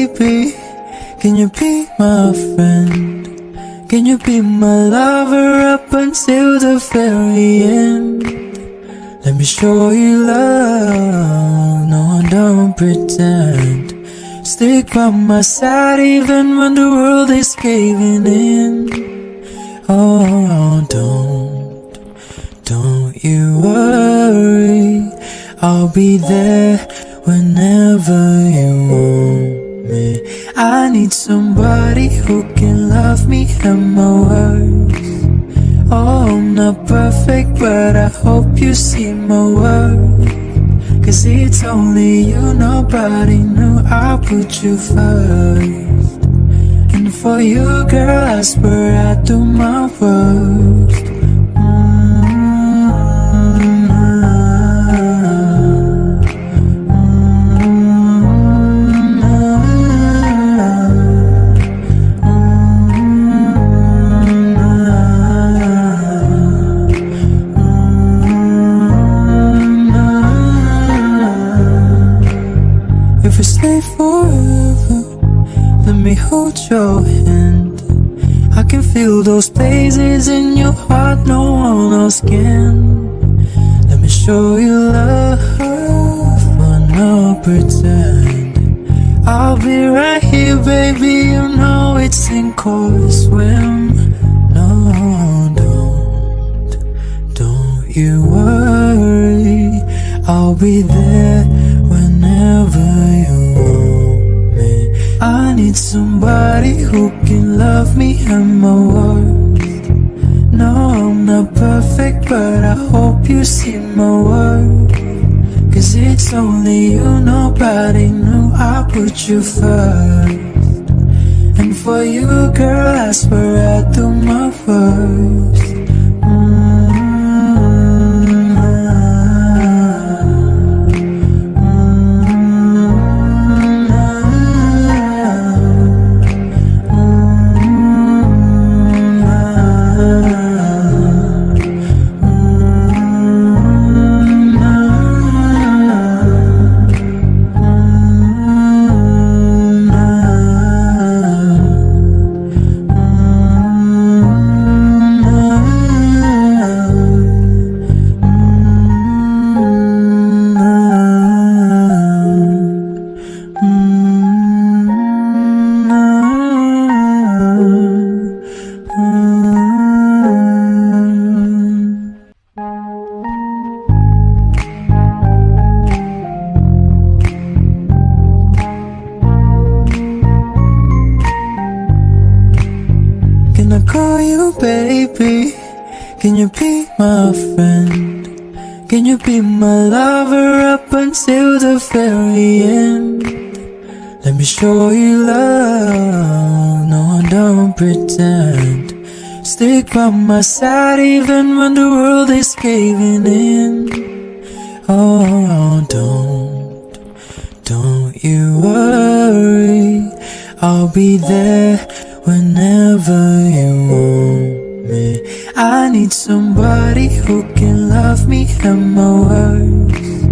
baby? Can you be my friend? Can you be my lover up until the very end? Let me show you love, no, don't pretend. Stick by my side even when the world is caving in. Oh, don't you worry, I'll be there whenever you want me. I need somebody who can love me and my words. Oh, I'm not perfect, but I hope you see my worth. Cause it's only you, nobody knew I put you first. And for you, girl, I swear I do my worst. If we stay forever, let me hold your hand. I can feel those places in your heart no one else can. Let me show you love, but no pretend. I'll be right here, baby, you know it's sink or swim. No, don't you worry, I'll be there whenever you want me. I need somebody who can love me and my worth. No, I'm not perfect, but I hope you see my worth. Cause it's only you, nobody knew I put you first. And for you, girl, I swear I do my worst. Can I call you baby? Can you be my friend? Can you be my lover up until the very end? Let me show you love, no, don't pretend. Stick by my side even when the world is caving in. Oh, don't you worry, I'll be there whenever you want me. I need somebody who can love me and my words.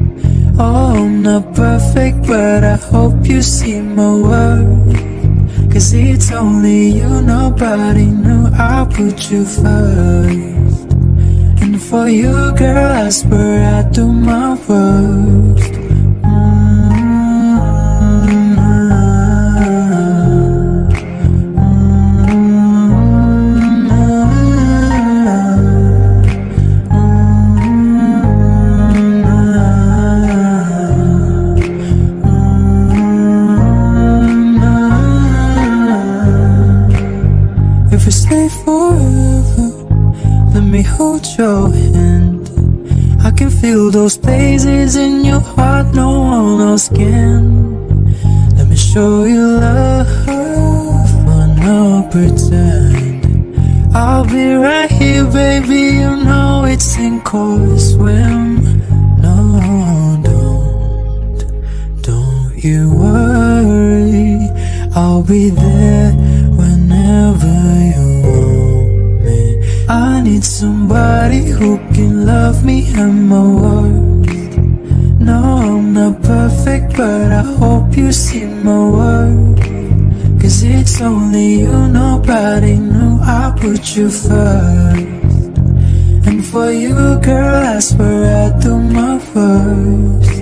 Oh, I'm not perfect, but I hope you see my worth. Cause it's only you, nobody knew I put you first. And for you, girl, I swear I do my worst. If we stay forever, let me hold your hand. I can feel those places in your heart no one else can. Let me show you love, but no pretend. I'll be right here, baby, you know it's sink or swim. No, don't you worry, I'll be there whenever you want me. I need somebody who can love me and my worth. No, I'm not perfect, but I hope you see my worth. 'cause it's only you, nobody knew I put you first. And for you, girl, I swear I do my worst.